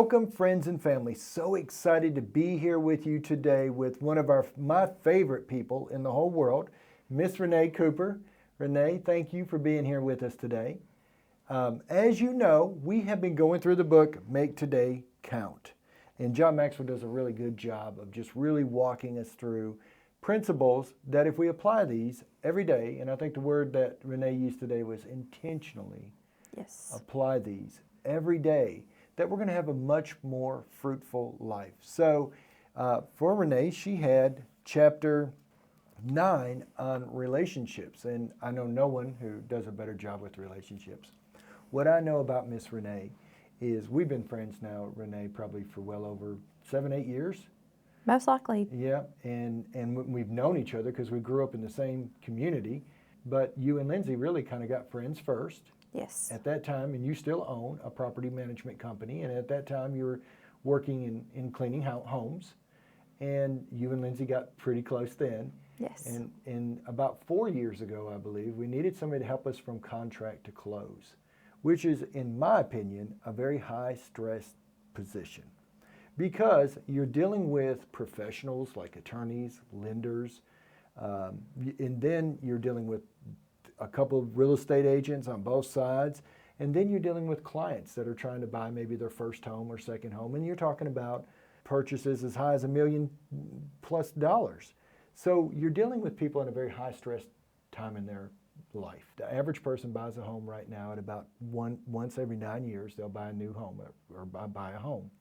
Welcome, friends and family. So excited to be here with you today with one of my favorite people in the whole world, Miss Renaye Cooper. Renaye, thank you for being here with us today. As you know, we have been going through the book, Make Today Count. And John Maxwell does a really good job of just really walking us through principles that if we apply these every day, and I think the word that Renaye used today was intentionally, apply these every day, that we're going to have a much more fruitful life. So for Renaye, she had chapter 9 on relationships, and I know no one who does a better job with relationships. What I know about Miss Renaye is we've been friends now, Renaye, probably for well over 7-8 years. Most likely. Yeah, and we've known each other because we grew up in the same community, but you and Lindsay really kind of got friends first. Yes. At that time, and you still own a property management company, and at that time you were working in cleaning homes, and you and Lindsay got pretty close then. Yes. And about 4 years ago, I believe, we needed somebody to help us from contract to close, which is, in my opinion, a very high-stress position because you're dealing with professionals like attorneys, lenders, and then you're dealing with a couple of real estate agents on both sides, and then you're dealing with clients that are trying to buy maybe their first home or second home, and you're talking about purchases as high as $1 million+. So you're dealing with people in a very high-stress time in their life. The average person buys a home right now at about once every 9 years, they'll buy a new home or buy a home.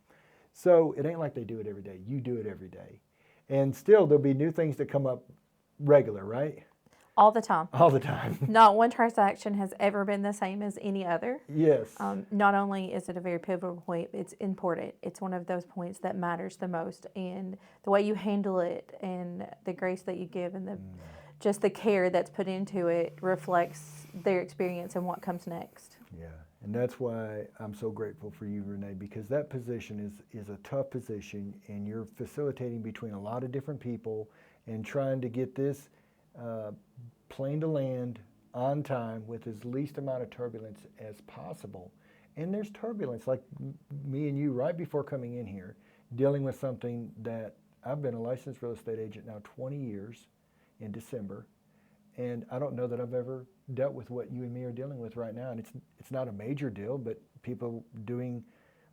So it ain't like they do it every day. You do it every day. And still, there'll be new things that come up regular, right? All the time. All the time. Not one transaction has ever been the same as any other. Yes. Not only is it a very pivotal point, it's important. It's one of those points that matters the most. And the way you handle it and the grace that you give and just the care that's put into it reflects their experience and what comes next. Yeah. And that's why I'm so grateful for you, Renaye, because that position is a tough position, and you're facilitating between a lot of different people and trying to get this plane to land on time with as least amount of turbulence as possible. And there's turbulence, like me and you right before coming in here, dealing with something that I've been a licensed real estate agent now 20 years in December, and I don't know that I've ever dealt with what you and me are dealing with right now. And it's not a major deal, but people doing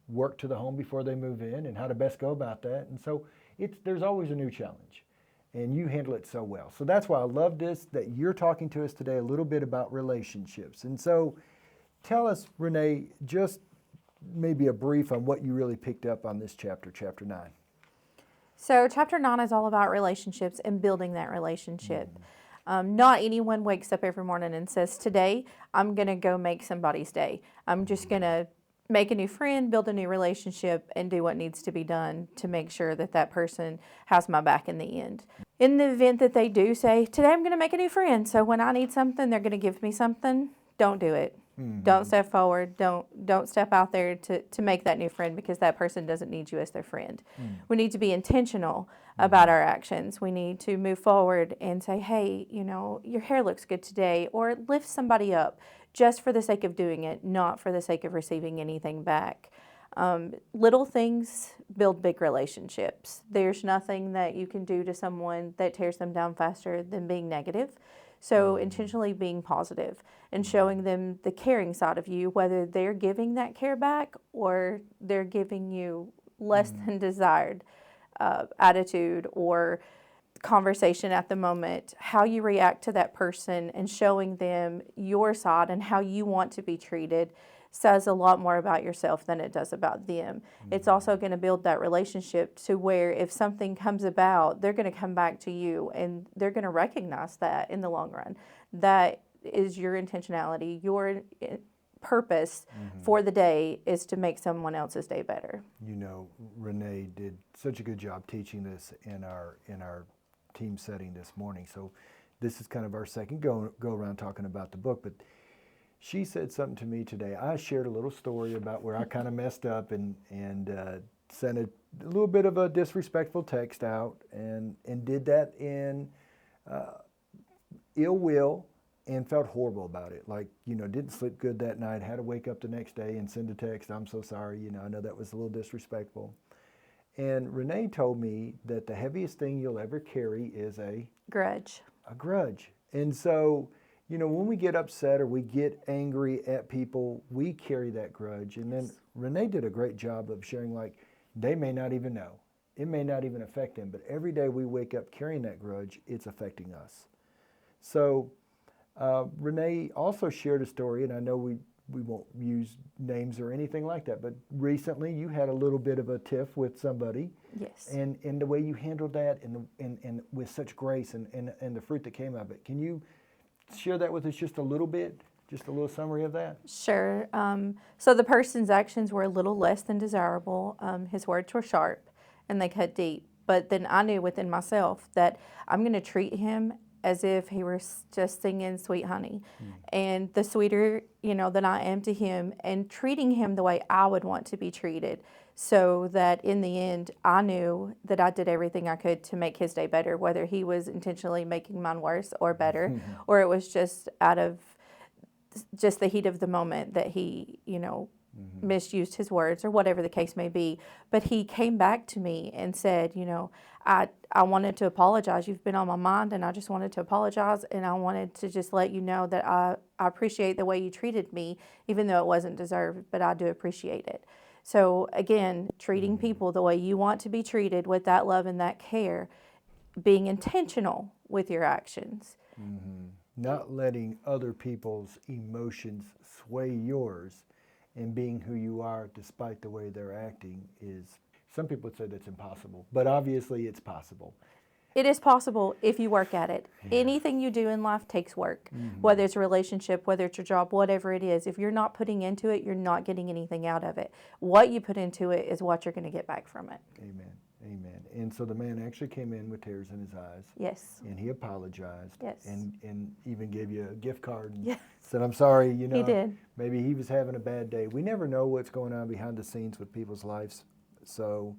work to the home before they move in and how to best go about that. And so there's always a new challenge. And you handle it so well. So that's why I love this, that you're talking to us today a little bit about relationships. And so tell us, Renaye, just maybe a brief on what you really picked up on this chapter 9. So chapter 9 is all about relationships and building that relationship. Not anyone wakes up every morning and says, today I'm going to go make somebody's day. I'm just going to make a new friend, build a new relationship, and do what needs to be done to make sure that that person has my back in the end. In the event that they do say, today I'm going to make a new friend, so when I need something, they're going to give me something, don't do it. Don't step forward. Don't step out there to make that new friend, because that person doesn't need you as their friend. We need to be intentional about our actions. We need to move forward and say, hey, your hair looks good today, or lift somebody up just for the sake of doing it, not for the sake of receiving anything back. Little things build big relationships. There's nothing that you can do to someone that tears them down faster than being negative. So intentionally being positive and showing them the caring side of you, whether they're giving that care back or they're giving you less than desired attitude or conversation at the moment, how you react to that person and showing them your side and how you want to be treated says a lot more about yourself than it does about them. It's also going to build that relationship to where if something comes about, they're going to come back to you and they're going to recognize that in the long run. That is your intentionality. Your purpose for the day is to make someone else's day better. Renaye did such a good job teaching this in our team setting this morning. So this is kind of our second go around talking about the book, but she said something to me today. I shared a little story about where I kind of messed up and sent a little bit of a disrespectful text out and did that in ill will and felt horrible about it. Like, didn't sleep good that night, had to wake up the next day and send a text, I'm so sorry, I know that was a little disrespectful. And Renaye told me that the heaviest thing you'll ever carry is a Grudge. grudge. And so, when we get upset or we get angry at people, we carry that grudge. And then Renaye did a great job of sharing, like, they may not even know. It may not even affect them, but every day we wake up carrying that grudge, it's affecting us. So Renaye also shared a story, and I know we won't use names or anything like that, but recently you had a little bit of a tiff with somebody. Yes. And the way you handled that and with such grace and the fruit that came of it. Can you share that with us just a little bit? Just a little summary of that? Sure. So the person's actions were a little less than desirable. His words were sharp and they cut deep. But then I knew within myself that I'm going to treat him as if he were just singing Sweet Honey. And the sweeter, that I am to him, and treating him the way I would want to be treated, so that in the end, I knew that I did everything I could to make his day better, whether he was intentionally making mine worse or better, or it was just out of just the heat of the moment that he, misused his words or whatever the case may be. But he came back to me and said, I wanted to apologize. You've been on my mind, and I just wanted to apologize, and I wanted to just let you know that I appreciate the way you treated me, even though it wasn't deserved, but I do appreciate it. So again, treating people the way you want to be treated with that love and that care, being intentional with your actions. Not letting other people's emotions sway yours, and being who you are despite the way they're acting is, some people would say that's impossible, but obviously it's possible. It is possible if you work at it. Anything you do in life takes work, whether it's a relationship, whether it's your job, whatever it is. If you're not putting into it, you're not getting anything out of it. What you put into it is what you're going to get back from it. Amen. Amen. And so the man actually came in with tears in his eyes. Yes. And he apologized. Yes. And even gave you a gift card and Yes. said, I'm sorry, He did. maybe he was having a bad day. We never know what's going on behind the scenes with people's lives. So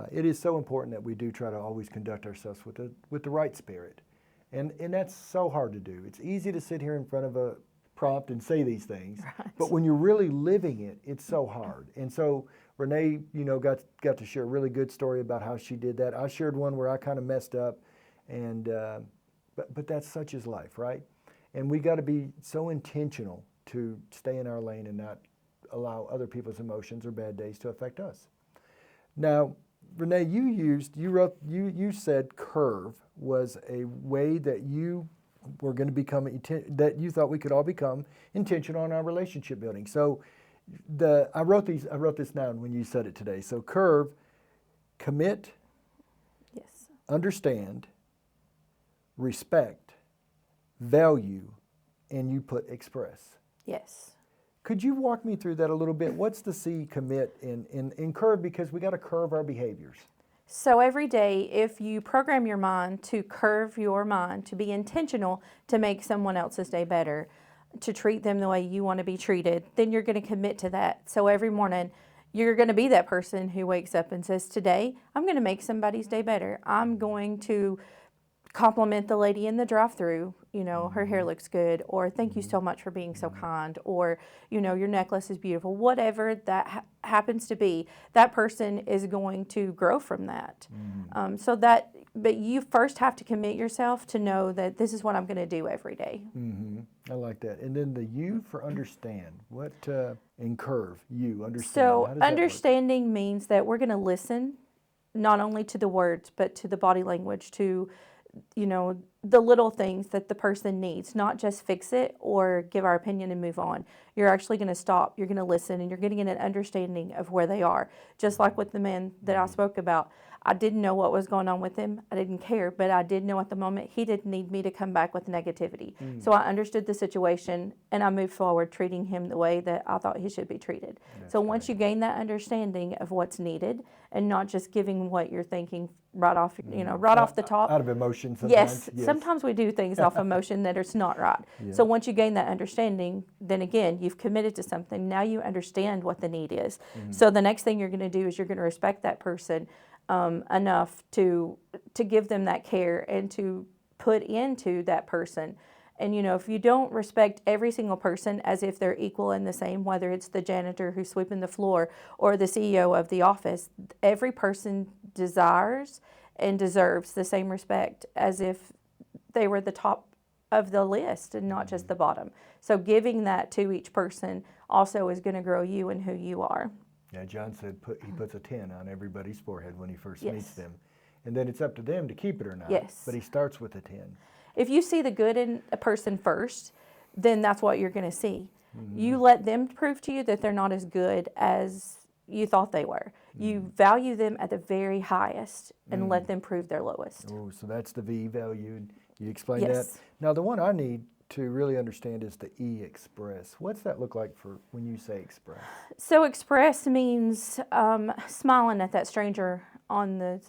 it is so important that we do try to always conduct ourselves with the right spirit. And that's so hard to do. It's easy to sit here in front of a prompt and say these things, but when you're really living it, it's so hard. And so Renaye, got to share a really good story about how she did that. I shared one where I kind of messed up, and but that's such is life, right? And we got to be so intentional to stay in our lane and not allow other people's emotions or bad days to affect us. Now, Renaye, you said curve was a way that you were going to become, that you thought we could all become intentional in our relationship building. So I wrote this down when you said it today. So curve, commit, Yes. understand, respect, value, and you put express. Yes. Could you walk me through that a little bit? What's the C, commit, in curve? Because we got to curve our behaviors. So every day, if you program your mind to curve your mind, to be intentional, to make someone else's day better, to treat them the way you want to be treated, then you're going to commit to that. So every morning, you're going to be that person who wakes up and says, today, I'm going to make somebody's day better. I'm going to compliment the lady in the drive-thru, her hair looks good, or thank you so much for being so kind, or, your necklace is beautiful. Whatever that happens to be, that person is going to grow from that. But you first have to commit yourself to know that this is what I'm going to do every day. I like that. And then the U for understand. What in curve, you understand. So How does that work? understanding means that we're going to listen not only to the words, but to the body language, to the little things that the person needs, not just fix it or give our opinion and move on. You're actually going to stop, you're going to listen, and you're getting an understanding of where they are. Just like with the man that I spoke about. I didn't know what was going on with him. I didn't care, but I did know at the moment he didn't need me to come back with negativity. So I understood the situation, and I moved forward treating him the way that I thought he should be treated. So once you gain that understanding of what's needed and not just giving what you're thinking right off, off the top. Out of emotion sometimes. Yes, sometimes we do things off emotion that it's not right. So once you gain that understanding, then again, you've committed to something. Now you understand what the need is. So the next thing you're going to do is you're going to respect that person enough to give them that care and to put into that person And, if you don't respect every single person as if they're equal and the same, whether it's the janitor who's sweeping the floor or the CEO of the office, every person desires and deserves the same respect as if they were the top of the list and not just the bottom. So giving that to each person also is going to grow you and who you are. Yeah, John said he puts a 10 on everybody's forehead when he first Yes. meets them. And then it's up to them to keep it or not. Yes. But he starts with a 10. If you see the good in a person first, then that's what you're going to see. You let them prove to you that they're not as good as you thought they were. You value them at the very highest and let them prove their lowest. Oh, so that's the V value. You explain Yes. that. Now, the one I need to really understand is the E, express. What's that look like for when you say express? So express means smiling at that stranger on the,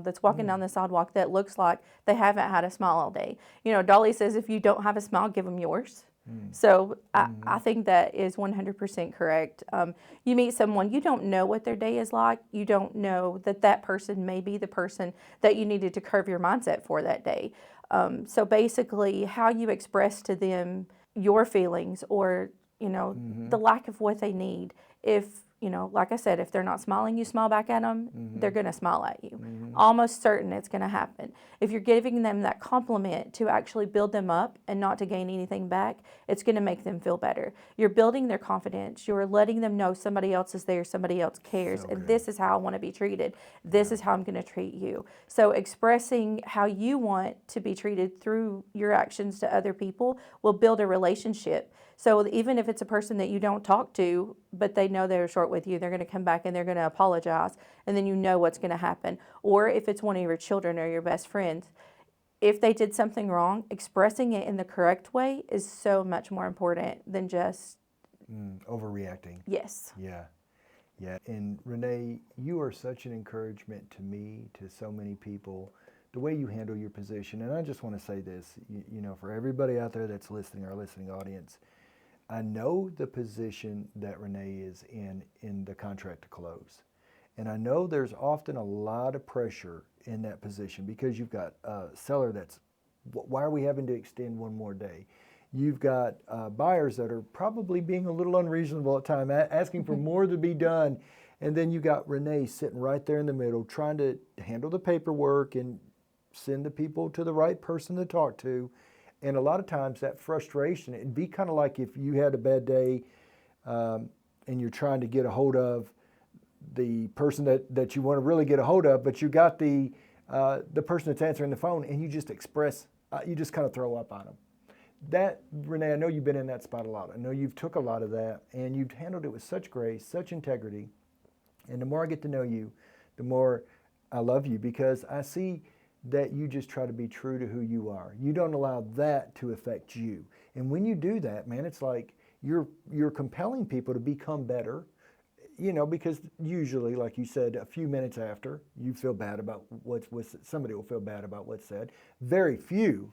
that's walking down the sidewalk that looks like they haven't had a smile all day. Dolly says if you don't have a smile, give them yours. So I think that is 100% correct. You meet someone, you don't know what their day is like. You don't know that person may be the person that you needed to curve your mindset for that day. So basically, how you express to them your feelings or, the lack of what they need. If, like I said, if they're not smiling, you smile back at them, they're going to smile at you. Almost certain it's going to happen. If you're giving them that compliment to actually build them up and not to gain anything back, it's going to make them feel better. You're building their confidence. You're letting them know somebody else is there, somebody else cares, and this is how I want to be treated. This is how I'm going to treat you. So expressing how you want to be treated through your actions to other people will build a relationship. So even if it's a person that you don't talk to, but they know they're short with you, they're going to come back and they're going to apologize, and then you know what's going to happen. Or if it's one of your children or your best friends, if they did something wrong, expressing it in the correct way is so much more important than just overreacting. Yes. Yeah. Yeah. And Renaye, you are such an encouragement to me, to so many people, the way you handle your position. And I just want to say this, for everybody out there that's listening, our listening audience, I know the position that Renaye is in the contract to close. And I know there's often a lot of pressure in that position because you've got a seller that's, why are we having to extend one more day? You've got buyers that are probably being a little unreasonable at times, asking for more to be done. And then you got Renaye sitting right there in the middle, trying to handle the paperwork and send the people to the right person to talk to. And a lot of times that frustration, it'd be kind of like if you had a bad day and you're trying to get a hold of the person that you want to really get a hold of, but you got the person that's answering the phone and you just express, you just kind of throw up on them. That, Renaye, I know you've been in that spot a lot. I know you've took a lot of that and you've handled it with such grace, such integrity. And the more I get to know you, the more I love you because I see that you just try to be true to who you are. You don't allow that to affect you. And when you do that, man, it's like you're compelling people to become better, because usually, like you said, a few minutes after, you feel bad about somebody will feel bad about what's said. Very few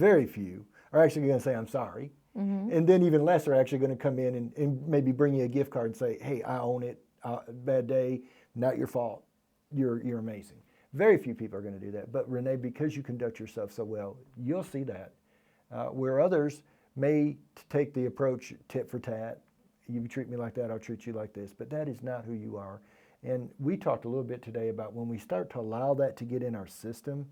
are actually going to say, I'm sorry. And then even less are actually going to come in and maybe bring you a gift card and say, hey, I own it, bad day, not your fault. You're amazing. Very few people are going to do that. But Renaye, because you conduct yourself so well, you'll see that. Where others may take the approach tit for tat, you treat me like that, I'll treat you like this. But that is not who you are. And we talked a little bit today about when we start to allow that to get in our system,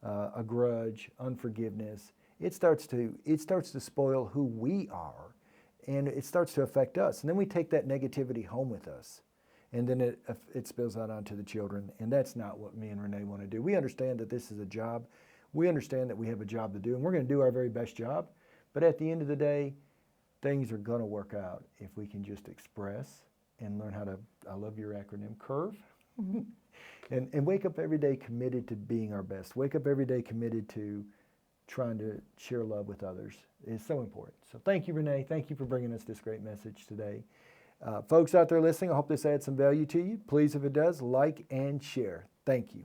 a grudge, unforgiveness, it starts to spoil who we are, and it starts to affect us. And then we take that negativity home with us. And then it spills out onto the children, and that's not what me and Renaye want to do. We understand that this is a job. We understand that we have a job to do, and we're going to do our very best job. But at the end of the day, things are going to work out if we can just express and learn how to, I love your acronym, CURVE, and wake up every day committed to being our best. Wake up every day committed to trying to share love with others. It's so important. So thank you, Renaye. Thank you for bringing us this great message today. Folks out there listening, I hope this adds some value to you. Please, if it does, like and share. Thank you.